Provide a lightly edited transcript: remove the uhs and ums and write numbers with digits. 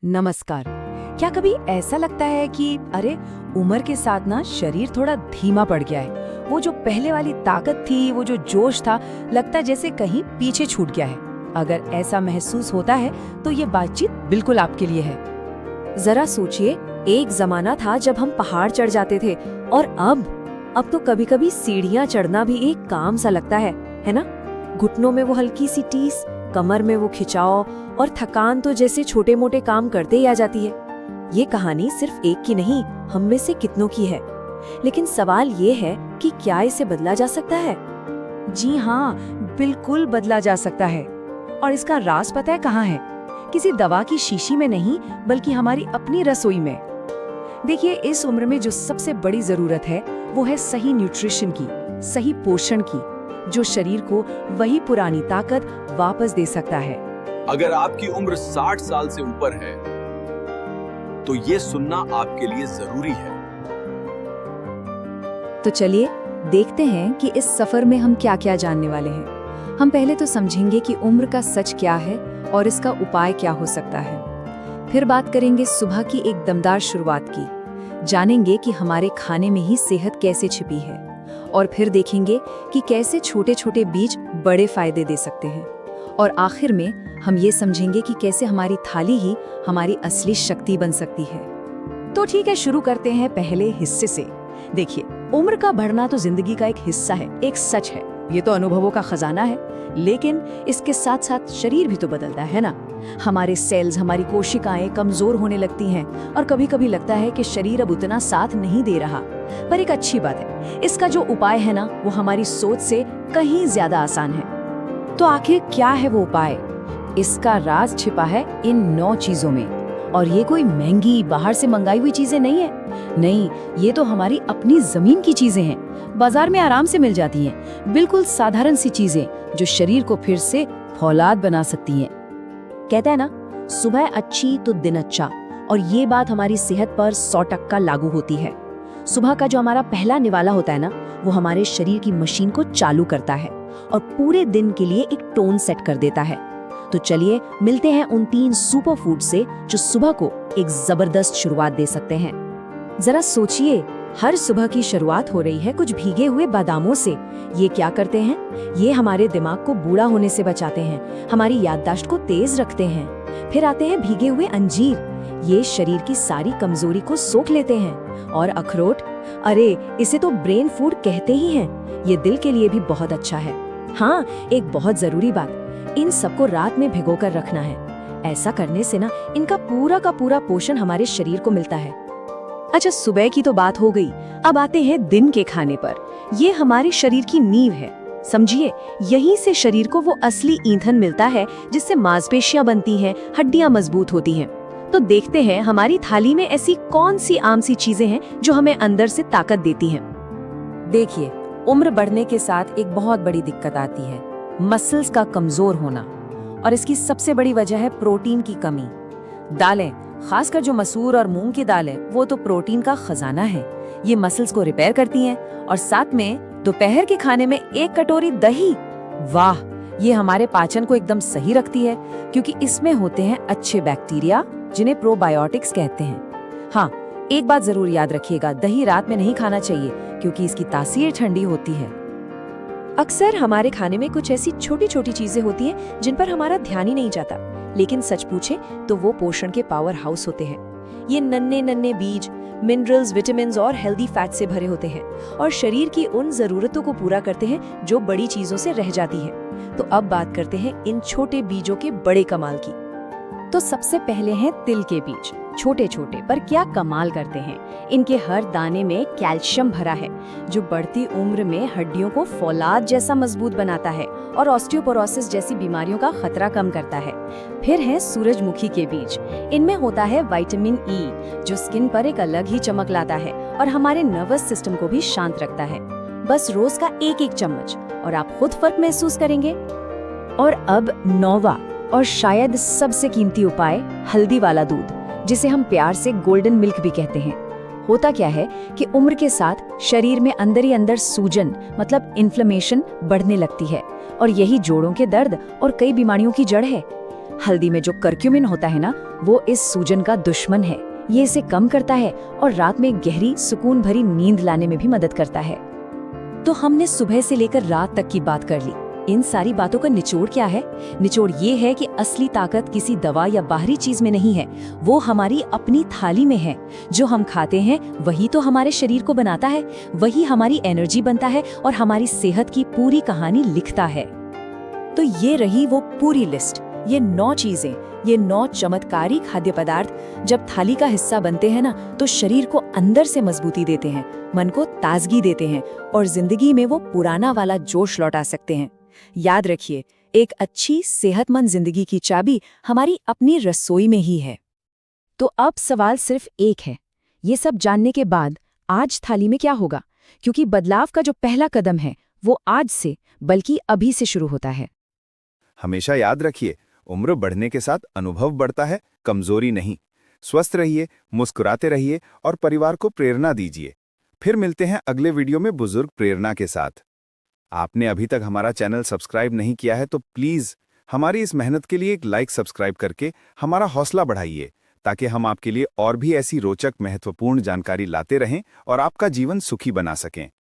नमस्कार। क्या कभी ऐसा लगता है कि अरे उम्र के साथ ना शरीर थोड़ा धीमा पड़ गया है? वो जो पहले वाली ताकत थी, वो जो जोश था, लगता है जैसे कहीं पीछे छूट गया है। अगर ऐसा महसूस होता है तो ये बातचीत बिल्कुल आपके लिए है। जरा सोचिए, एक जमाना था जब हम पहाड़ चढ़ जाते थे, और अब तो कभी-कभी सीढ़ियां चढ़ना भी एक काम सा लगता है ना? घुटनों में वो हल्की सी टीस, कमर में वो खिंचाव, और थकान तो जैसे छोटे मोटे काम करते ही आ जाती है। ये कहानी सिर्फ एक की नहीं, हम में से कितनों की है। लेकिन सवाल ये है कि क्या इसे बदला जा सकता है? जी हाँ, बिल्कुल बदला जा सकता है। और इसका राज पता है कहाँ है? किसी दवा की शीशी में नहीं, बल्कि हमारी अपनी रसोई में। देखिए, इस उम्र में जो सबसे बड़ी जरूरत है वो है सही न्यूट्रिशन की, सही पोषण की, जो शरीर को वही पुरानी ताकत वापस दे सकता है। अगर आपकी उम्र 60 साल से ऊपर है तो ये सुनना आपके लिए जरूरी है। तो चलिए देखते हैं कि इस सफर में हम क्या-क्या जानने वाले हैं। हम पहले तो समझेंगे कि उम्र का सच क्या है और इसका उपाय क्या हो सकता है। फिर बात करेंगे सुबह की एक दमदार शुरुआत की, जानेंगे कि हमारे खाने में ही सेहत कैसे छिपी है, और फिर देखेंगे कि कैसे छोटे छोटे बीज बड़े फायदे दे सकते हैं। और आखिर में हम ये समझेंगे कि कैसे हमारी थाली ही हमारी असली शक्ति बन सकती है। तो ठीक है, शुरू करते हैं पहले हिस्से से। देखिए, उम्र का बढ़ना तो जिंदगी का एक हिस्सा है, एक सच है। ये तो अनुभवों का खजाना है, लेकिन इसके साथ साथ शरीर भी तो बदलता है ना। हमारे सेल्स, हमारी कोशिकाएं कमजोर होने लगती हैं, और कभी कभी लगता है कि शरीर अब उतना साथ नहीं दे रहा। पर एक अच्छी बात है, इसका जो उपाय है ना, वो हमारी सोच से कहीं ज्यादा आसान है। तो आखिर क्या है वो उपाय? इसका राज छिपा है इन 9 चीजों में। और ये कोई महंगी बाहर से मंगाई हुई चीजें नहीं है। नहीं, ये तो हमारी अपनी जमीन की चीजें हैं। बाजार में आराम से मिल जाती हैं। बिल्कुल साधारण सी चीजें जो शरीर को फिर से फौलाद बना सकती हैं। कहते हैं ना, सुबह अच्छी तो दिन अच्छा। और ये बात हमारी सेहत पर 100% लागू होती है। सुबह का जो हमारा पहला निवाला होता है ना, वो हमारे शरीर की मशीन को चालू करता है और पूरे दिन के लिए एक टोन सेट कर देता है। तो चलिए मिलते हैं उन 3 सुपर फूड से जो सुबह को एक जबरदस्त शुरुआत दे सकते हैं। जरा सोचिए, हर सुबह की शुरुआत हो रही है कुछ भीगे हुए बादामों से। ये क्या करते हैं? ये हमारे दिमाग को बूढ़ा होने से बचाते हैं, हमारी याददाश्त को तेज रखते हैं। फिर आते हैं भीगे हुए अंजीर। ये शरीर की सारी कमजोरी को सोख लेते हैं। और अखरोट, अरे इसे तो ब्रेन फूड कहते ही हैं। ये दिल के लिए भी बहुत अच्छा है। हाँ, एक बहुत जरूरी बात, इन सबको रात में भिगोकर रखना है। ऐसा करने से ना इनका पूरा का पूरा पोषण हमारे शरीर को मिलता है। अच्छा, सुबह की तो बात हो गई, अब आते हैं दिन के खाने पर। ये हमारे शरीर की नींव है। समझिए, यहीं से शरीर को वो असली ईंधन मिलता है जिससे मांसपेशियां बनती हैं, हड्डियां मजबूत होती हैं। तो देखते हैं हमारी थाली में ऐसी कौन सी आम सी चीजें हैं जो हमें अंदर से ताकत देती हैं। देखिए, उम्र बढ़ने के साथ एक बहुत बड़ी दिक्कत आती है, मसल्स का कमजोर होना। और इसकी सबसे बड़ी वजह है प्रोटीन की कमी। दालें, खासकर जो मसूर और मूंग की दाल है, वो तो प्रोटीन का खजाना है। ये मसल्स को रिपेयर करती हैं। और साथ में दोपहर के खाने में 1 कटोरी दही, वाह, ये हमारे पाचन को एकदम सही रखती है, क्योंकि इसमें होते हैं अच्छे बैक्टीरिया जिन्हें प्रोबायोटिक्स कहते हैं। हाँ, एक बात जरूर याद रखिएगा, दही रात में नहीं खाना चाहिए क्योंकि इसकी तासीर ठंडी होती है। अक्सर हमारे खाने में कुछ ऐसी छोटी छोटी चीजें होती हैं जिन पर हमारा ध्यान ही नहीं जाता, लेकिन सच पूछे तो वो पोषण के पावर हाउस होते हैं। ये नन्हे नन्हे बीज मिनरल्स, विटामिन्स और हेल्दी फैट से भरे होते हैं, और शरीर की उन जरूरतों को पूरा करते हैं जो बड़ी चीजों से रह जाती हैं। तो अब बात करते हैं इन छोटे बीजों के बड़े कमाल की। तो सबसे पहले हैं तिल के बीज। छोटे छोटे पर क्या कमाल करते हैं। इनके हर दाने में कैल्शियम भरा है, जो बढ़ती उम्र में हड्डियों को फौलाद जैसा मजबूत बनाता है और ऑस्टियोपोरोसिस जैसी बीमारियों का खतरा कम करता है। फिर है सूरजमुखी के बीज। इनमें होता है विटामिन ई, जो स्किन पर एक अलग ही चमक लाता है और हमारे नर्वस सिस्टम को भी शांत रखता है। बस रोज का 1-1 चम्मच और आप खुद फर्क महसूस करेंगे। और अब 9वां और शायद सबसे कीमती उपाय, हल्दी वाला दूध, जिसे हम प्यार से गोल्डन मिल्क भी कहते हैं। होता क्या है कि उम्र के साथ शरीर में अंदर ही अंदर सूजन, मतलब इन्फ्लेमेशन बढ़ने लगती है, और यही जोड़ों के दर्द और कई बीमारियों की जड़ है। हल्दी में जो करक्यूमिन होता है ना, वो इस सूजन का दुश्मन है। ये इसे कम करता है और रात में गहरी सुकून भरी नींद लाने में भी मदद करता है। तो हमने सुबह से लेकर रात तक की बात कर ली। इन सारी बातों का निचोड़ क्या है? निचोड़ ये है कि असली ताकत किसी दवा या बाहरी चीज में नहीं है, वो हमारी अपनी थाली में है। जो हम खाते हैं वही तो हमारे शरीर को बनाता है, वही हमारी एनर्जी बनता है और हमारी सेहत की पूरी कहानी लिखता है। तो ये रही वो पूरी लिस्ट, ये 9 चीजें, ये 9 चमत्कारी खाद्य पदार्थ जब थाली का हिस्सा बनते हैं ना, तो शरीर को अंदर से मजबूती देते हैं, मन को ताजगी देते हैं और जिंदगी में वो पुराना वाला जोश लौटा सकते हैं। याद रखिए, एक अच्छी सेहतमंद जिंदगी की चाबी हमारी अपनी रसोई में ही है। तो अब सवाल सिर्फ एक है, ये सब जानने के बाद आज थाली में क्या होगा? क्योंकि बदलाव का जो पहला कदम है वो आज से बल्कि अभी से शुरू होता है। हमेशा याद रखिए, उम्र बढ़ने के साथ अनुभव बढ़ता है, कमजोरी नहीं। स्वस्थ रहिए, मुस्कुराते रहिए और परिवार को प्रेरणा दीजिए। फिर मिलते हैं अगले वीडियो में बुजुर्ग प्रेरणा के साथ। आपने अभी तक हमारा चैनल सब्सक्राइब नहीं किया है तो प्लीज हमारी इस मेहनत के लिए एक लाइक सब्सक्राइब करके हमारा हौसला बढ़ाइए, ताकि हम आपके लिए और भी ऐसी रोचक महत्वपूर्ण जानकारी लाते रहें और आपका जीवन सुखी बना सकें।